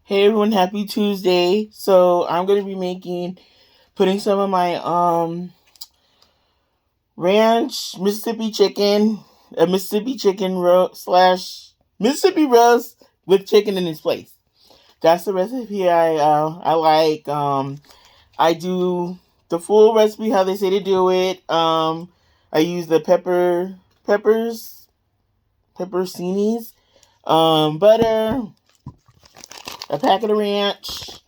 Hey everyone, happy Tuesday. So I'm gonna be putting some of my ranch Mississippi chicken, a Mississippi chicken slash Mississippi roast with chicken in its place. That's the recipe I like. I do the full recipe how they say to do it. I use the pepperoncinis, butter, a packet of ranch.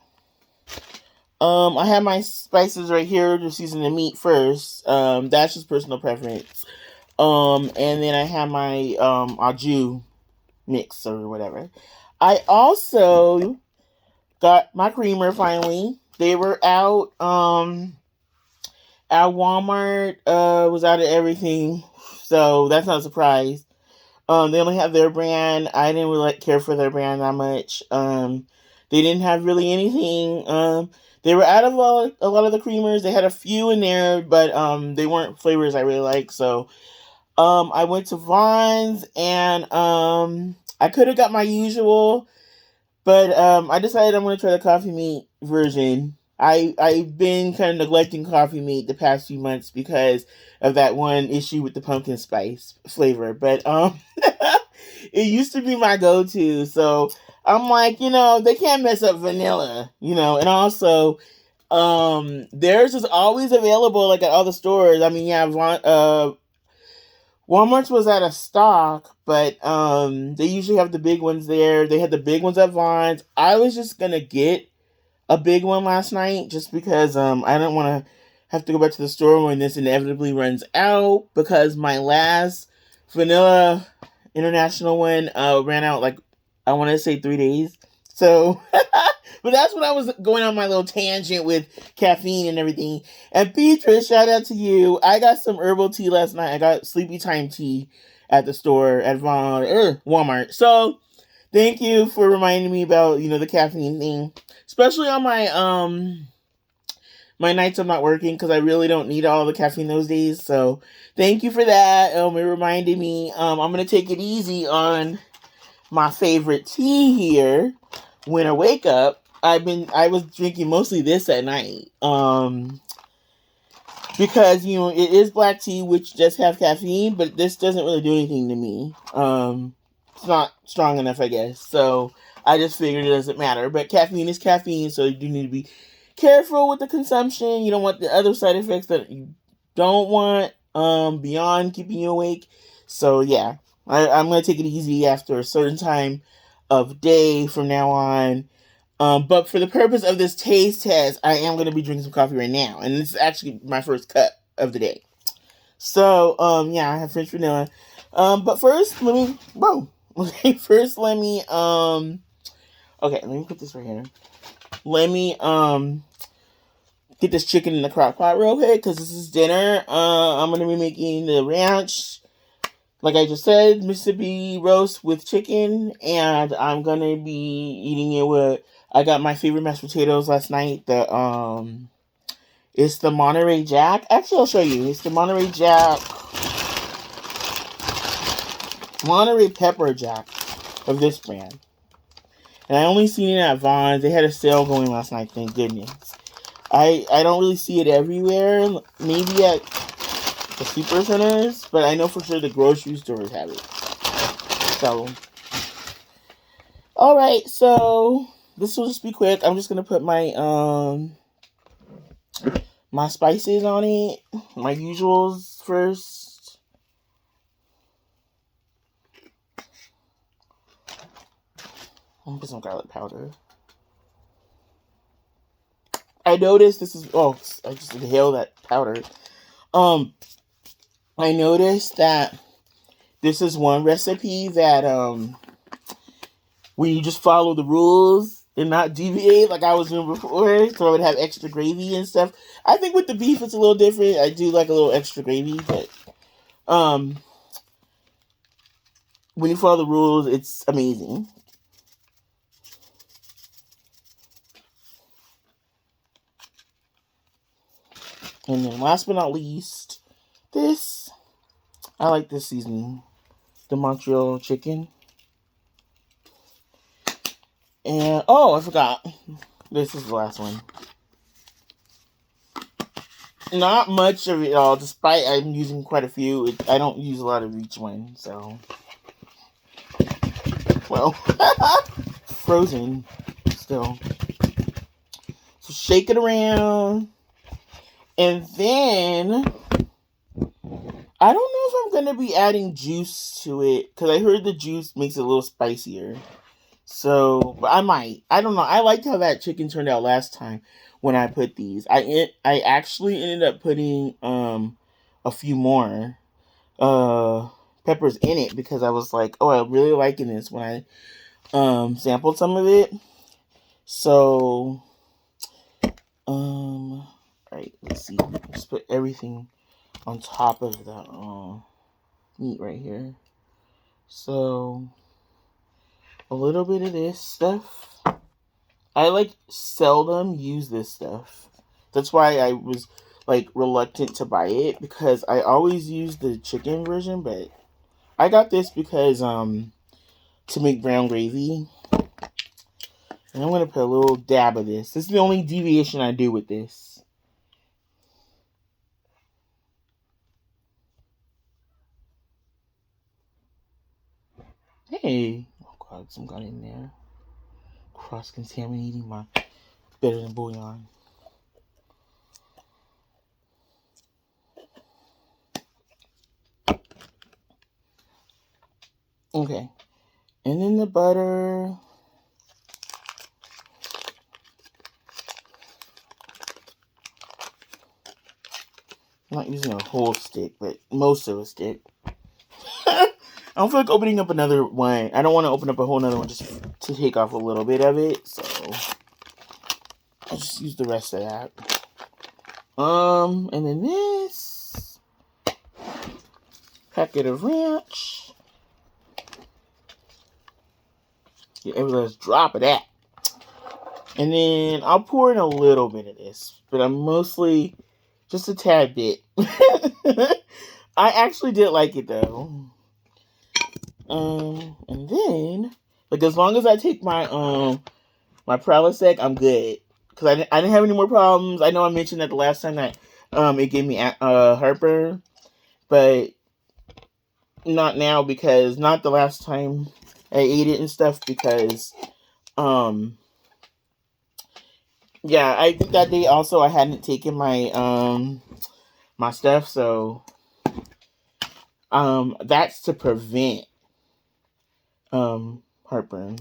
I have my spices right here, just using the meat first. That's just personal preference. And then I have my au jus mix or whatever. I also got my creamer finally. They were out at Walmart, was out of everything. So that's not a surprise. They only have their brand. I didn't really care for their brand that much. They didn't have really anything. They were out of a lot of the creamers. They had a few in there, but they weren't flavors I really like. So I went to Vons and I could have got my usual, but I decided I'm going to try the coffee meat version. I've been kind of neglecting coffee meat the past few months because of that one issue with the pumpkin spice flavor. But it used to be my go-to. So I'm like, they can't mess up vanilla, and also theirs is always available like at all the stores. I mean, yeah, Walmart's was out of stock, but they usually have the big ones there. They had the big ones at Vons. I was just gonna get a big one last night just because I don't want to have to go back to the store when this inevitably runs out, because my last vanilla international one ran out, like, I want to say 3 days. So but that's when I was going on my little tangent with caffeine and everything. And Petra, shout out to you. I got some herbal tea last night. I got sleepy time tea at the store at Walmart. So thank you for reminding me about, the caffeine thing, especially on my nights I'm not working, because I really don't need all the caffeine those days. So thank you for that. It reminded me. I'm gonna take it easy on my favorite tea here. When I wake up, I was drinking mostly this at night. Because it is black tea, which does have caffeine, but this doesn't really do anything to me. It's not strong enough, I guess. So I just figured it doesn't matter. But caffeine is caffeine, so you do need to be careful with the consumption. You don't want the other side effects that you don't want beyond keeping you awake. So yeah, I'm gonna take it easy after a certain time of day from now on. But for the purpose of this taste test, I am going to be drinking some coffee right now, and this is actually my first cup of the day. So, yeah, I have French vanilla. But first, let me, whoa. First, okay, let me put this right here. Let me, get this chicken in the crock pot real quick, because this is dinner. I'm going to be making the ranch, like I just said, Mississippi roast with chicken, and I'm going to be eating it with, I got my favorite mashed potatoes last night. It's the Monterey Jack. Actually, I'll show you. It's the Monterey Jack, Monterey Pepper Jack of this brand. And I only seen it at Vons. They had a sale going last night, thank goodness. I don't really see it everywhere. Maybe at the super centers, but I know for sure the grocery stores have it. So, alright, so this will just be quick. I'm just gonna put my spices on it, my usuals first. I'm gonna put some garlic powder. I noticed this is, I just inhaled that powder. I noticed that this is one recipe that when you just follow the rules and not deviate like I was doing before, so I would have extra gravy and stuff. I think with the beef it's a little different. I do like a little extra gravy, but when you follow the rules, it's amazing. And then last but not least, this. I like this seasoning. The Montreal chicken. And oh, I forgot. This is the last one. Not much of it all, despite I'm using quite a few. I don't use a lot of each one, so. Well, frozen still. So shake it around. And then I don't know if I'm going to be adding juice to it because I heard the juice makes it a little spicier. So, but I might. I don't know. I liked how that chicken turned out last time when I put these. I actually ended up putting a few more peppers in it because I was like, oh, I'm really liking this when I sampled some of it. So all right, let's see. Let's put everything on top of the meat right here. So a little bit of this stuff. I like seldom use this stuff. That's why I was like reluctant to buy it because I always use the chicken version, but I got this because to make brown gravy. And I'm gonna put a little dab of this. This is the only deviation I do with this. Hey, oh god, some got in there. Cross contaminating my better than bouillon. Okay. And then the butter. I'm not using a whole stick, but most of a stick. I don't feel like opening up another one. I don't want to open up a whole other one just to take off a little bit of it. So I'll just use the rest of that. And then this packet of ranch. Get every last drop of that. And then I'll pour in a little bit of this, but I'm mostly just a tad bit. I actually did like it though. And then, like, as long as I take my my Prilosec, I'm good. Cause I didn't have any more problems. I know I mentioned that the last time that it gave me heartburn, but not now because not the last time I ate it and stuff because yeah, I think that day also I hadn't taken my my stuff, so that's to prevent heartburn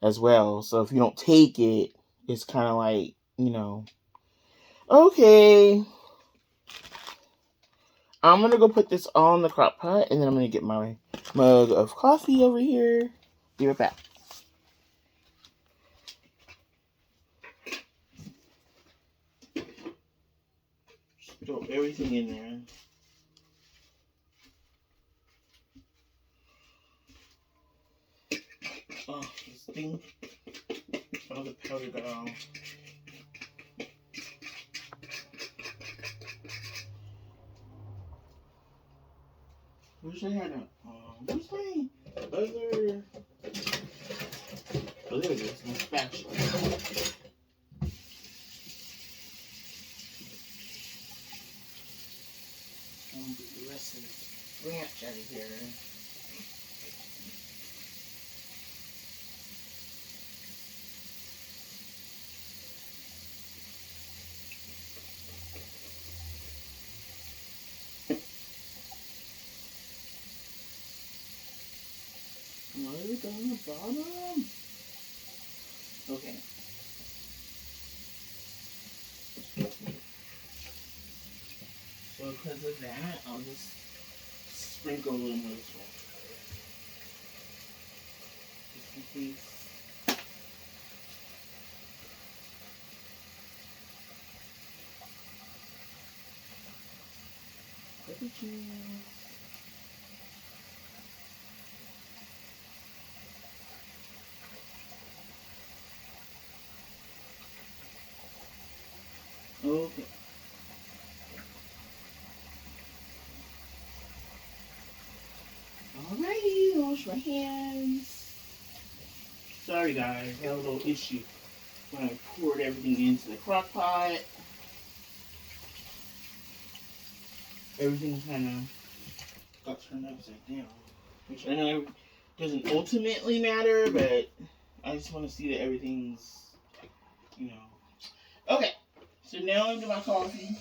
as well. So if you don't take it, it's kind of like, okay, I'm gonna go put this on the crock pot, and then I'm gonna get my mug of coffee over here. Be right back. Just throw everything in there. Oh, this thing. All the powder got off. Wish I had a. Where's my other. Oh, there it is. My spatula. Get the rest of this ranch out of here. Right on the bottom. Okay. So because of that, I'll just sprinkle a little more salt. Just in case. Pepper cheese. Okay. Alrighty, wash my hands. Sorry guys, I had a little issue when I poured everything into the crock pot. Everything kind of got turned upside down. Which I know doesn't ultimately matter, but I just want to see that everything's, you know. Okay, so now into my coffee.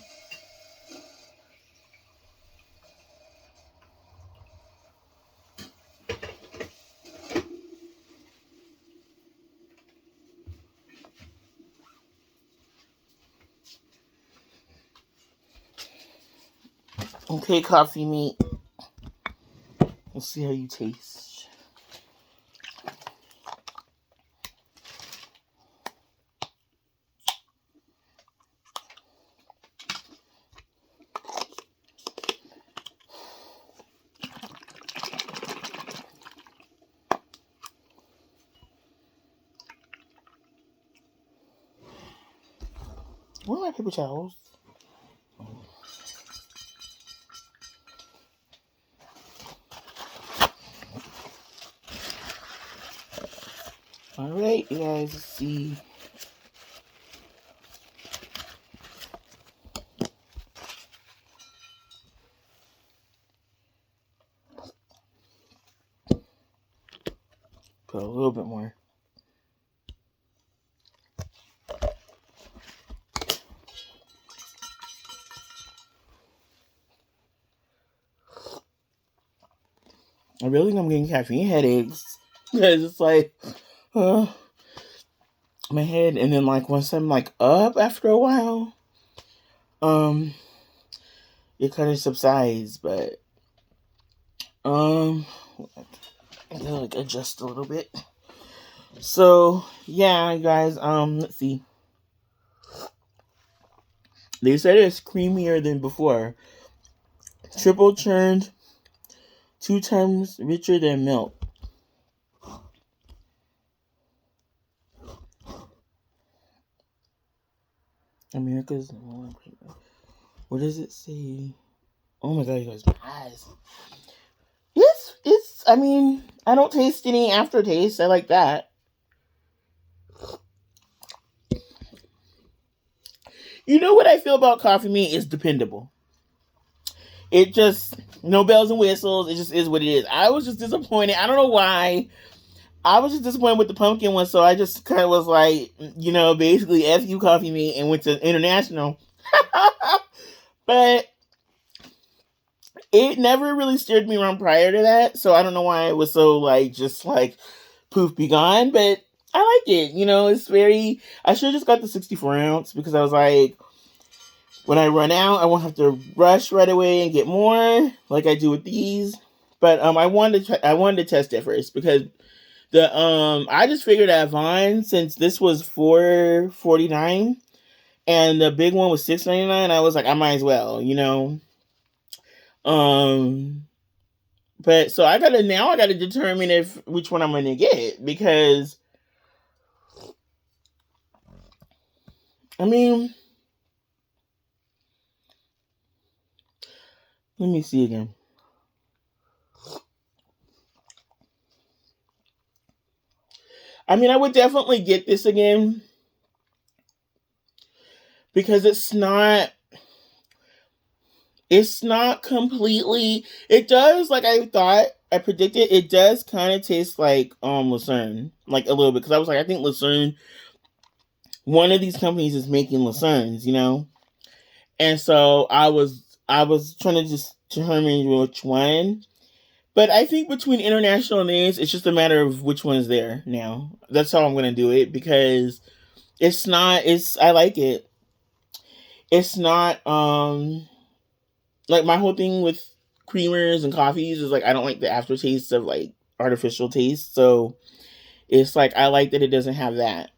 Okay, coffee meat. Let's see how you taste. Where are my paper towels? Alright, you guys, let's see. Put a little bit more. I really think I'm getting caffeine headaches. Because it's like, my head, and then like once I'm like up after a while, it kind of subsides, but I gotta like adjust a little bit. So yeah, guys, let's see. They said it's creamier than before. Triple churned, 2 times richer than milk. America's number one. What does it say? Oh my god, you guys, my eyes. It's, I mean, I don't taste any aftertaste. I like that. You know what I feel about coffee meat is dependable. It just, no bells and whistles. It just is what it is. I was just disappointed. I don't know why. I was just disappointed with the pumpkin one, so I just kind of was like, you know, basically F you coffee meat and went to international. But it never really steered me wrong prior to that, so I don't know why it was so like just like poof be gone. But I like it. You know, it's very. I should have just got the 64 ounce because I was like, when I run out, I won't have to rush right away and get more like I do with these. But I wanted to test it first because the I just figured at Vine, since this was $4.49 and the big one was $6.99, I was like, I might as well, you know. But so I gotta determine which one I'm gonna get, because I mean, let me see again. I mean, I would definitely get this again because it's not completely. It does, like I thought, I predicted. It does kind of taste like Lucerne, like a little bit, because I was like, I think Lucerne. One of these companies is making Lucernes, you know, and so I was trying to just determine which one. But I think between international names, it's just a matter of which one's there now. That's how I'm gonna do it, because it's not. I like it. It's not like my whole thing with creamers and coffees is like I don't like the aftertaste of like artificial taste. So it's like I like that it doesn't have that.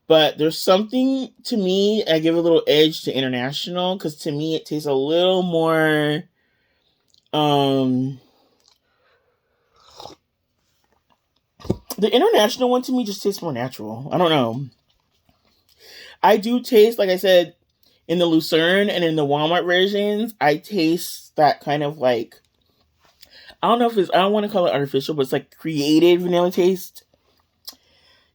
But there's something, to me, I give a little edge to international, because to me it tastes a little more the international one to me just tastes more natural. I don't know. I do taste, like I said, in the Lucerne and in the Walmart versions, I taste that kind of like, I don't know if it's, I don't want to call it artificial, but it's like created vanilla taste.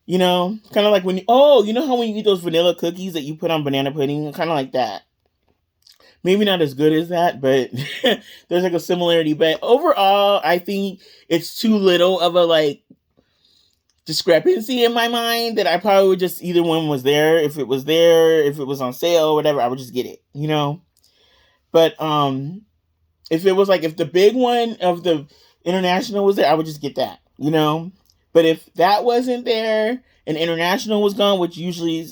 Kind of like when you know how when you eat those vanilla cookies that you put on banana pudding, kind of like that. Maybe not as good as that, but there's like a similarity. But overall, I think it's too little of a like discrepancy in my mind that I probably would just either one was there. If it was there, if it was on sale, whatever, I would just get it. But if it was like if the big one of the international was there, I would just get that. But if that wasn't there and international was gone, which usually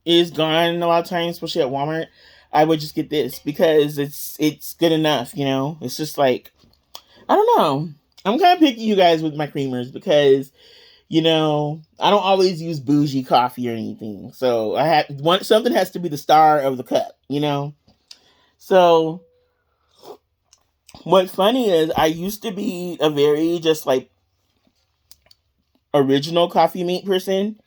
is gone a lot of times, especially at Walmart, I would just get this because it's good enough. It's just like I don't know. I'm kind of picky, you guys, with my creamers because I don't always use bougie coffee or anything. So I have something has to be the star of the cup. So what's funny is I used to be a very just like original coffee mate person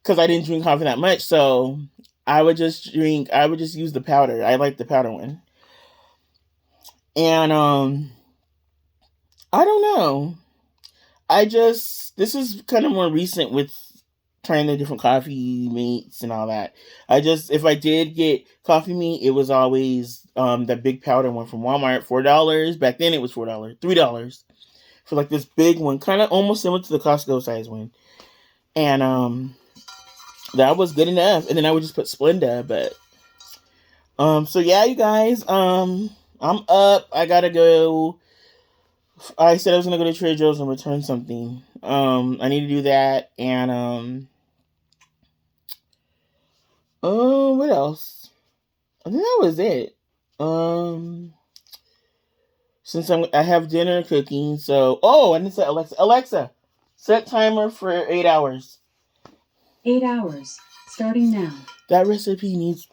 because I didn't drink coffee that much. So I would just use the powder. I like the powder one. And I don't know. This is kind of more recent with trying the different coffee mates and all that. If I did get coffee meat, it was always that big powder one from Walmart, $4. Back then it was $4, $3 for like this big one, kind of almost similar to the Costco size one. And that was good enough. And then I would just put Splenda, but so yeah, you guys, I'm up. I gotta go. I said I was gonna go to Trader Joe's and return something. I need to do that, and oh, what else? I think that was it. Since I have dinner cooking, so I need to set Alexa, set timer for 8 hours. 8 hours starting now. That recipe needs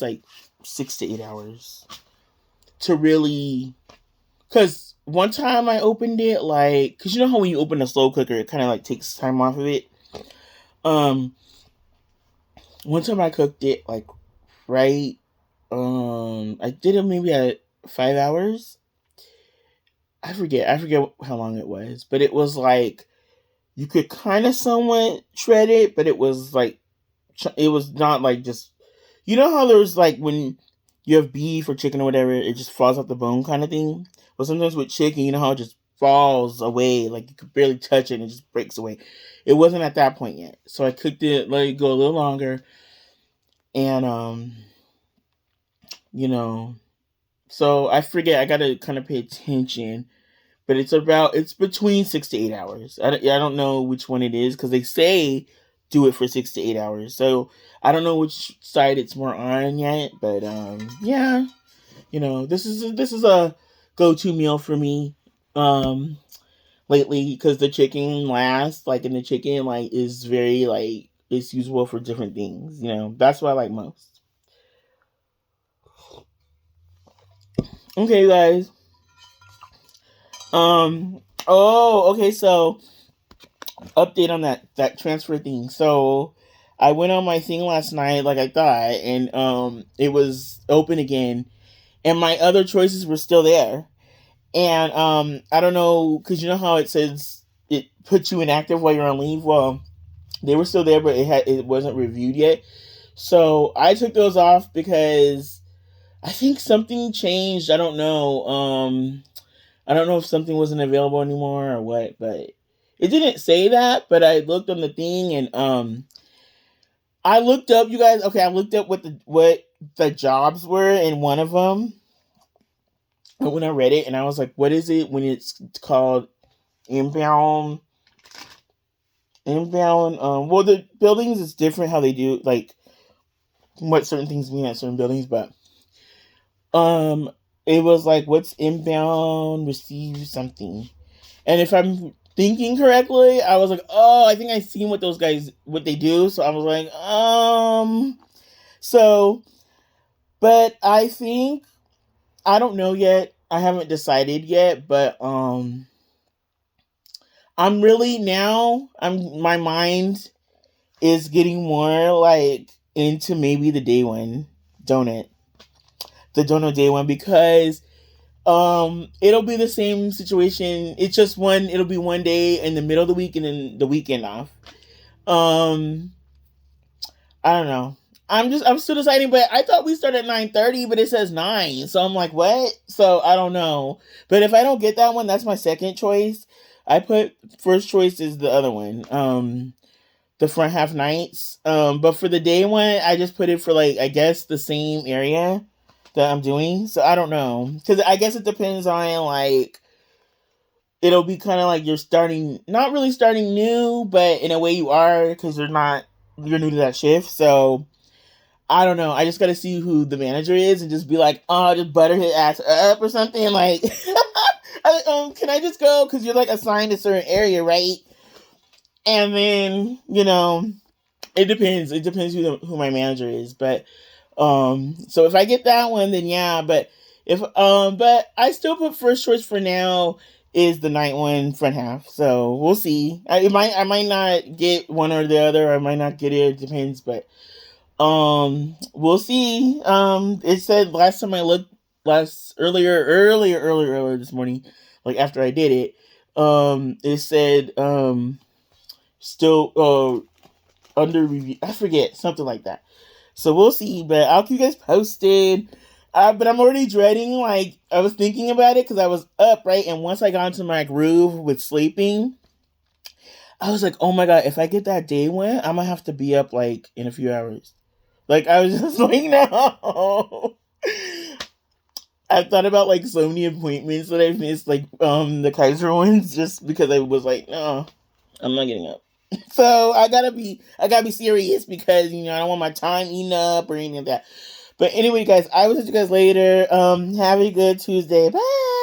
like 6 to 8 hours to really. Because one time I opened it, because you know how when you open a slow cooker, it kind of like takes time off of it. One time I cooked it right. I did it maybe at 5 hours. I forget how long it was, but it was like you could kind of somewhat shred it, but it was not like just how there's like when you have beef or chicken or whatever, it just falls off the bone kind of thing. But sometimes with chicken, you know how it just falls away, like you could barely touch it and it just breaks away. It wasn't at that point yet, so I cooked it, let it go a little longer, and so I forget. I gotta kind of pay attention, but it's between 6 to 8 hours. I don't know which one it is because they say do it for 6 to 8 hours. So I don't know which side it's more on yet, but yeah, this is a go-to meal for me lately because the chicken lasts and the chicken is very it's usable for different things. That's what I like most. Okay, guys. Okay, so update on that transfer thing. So I went on my thing last night like I thought, and it was open again, and my other choices were still there. And I don't know, because you know how it says it puts you inactive while you're on leave. Well, they were still there, but it wasn't reviewed yet. So I took those off because I think something changed. I don't know. I don't know if something wasn't available anymore or what, but it didn't say that. But I looked on the thing, and I looked up, you guys. Okay, I looked up what the jobs were in one of them. And when I read it, and I was like, "What is it when it's called inbound?" Inbound. Well, the buildings is different how they do what certain things mean at certain buildings, but it was like what's inbound receive something, and if I'm thinking correctly, I was like, oh, I think I seen what those guys what they do, so I was like, so, but I think I don't know yet. I haven't decided yet, but I'm really now. My mind is getting more into maybe the day one donut, the donut day one because It'll be the same situation. It's just it'll be one day in the middle of the week and then the weekend off. Um, I don't know. I'm still deciding, but I thought we started at 9:30, but it says 9. So I'm like, what? So I don't know. But if I don't get that one, that's my second choice. I put first choice is the other one. The front half nights. But for the day one, I just put it for like I guess the same area that I'm doing. So I don't know. Cuz I guess it depends on like it'll be kind of like you're starting not really starting new, but in a way you are cuz you're new to that shift. So I don't know. I just got to see who the manager is and just be like, "Oh, just butter his ass up or something like can I just go cuz you're like assigned a certain area, right?" And then, it depends. It depends who my manager is, but so if I get that one, then yeah. But I still put first choice for now is the night one front half. So we'll see. I might not get one or the other. I might not get it. It depends, but we'll see. It said last time I looked earlier this morning, like after I did it, it said still under review. I forget something like that. So we'll see, but I'll keep you guys posted. But I'm already dreading. Like I was thinking about it because I was up right, and once I got into my groove with sleeping, I was like, oh my god, if I get that day one, I'm gonna have to be up like in a few hours. Like I was just like, no. I thought about like so many appointments that I've missed, like the Kaiser ones, just because I was like, no, I'm not getting up. So I gotta be serious because I don't want my time eaten up or anything like that. But anyway, guys, I will see you guys later. Have a good Tuesday. Bye.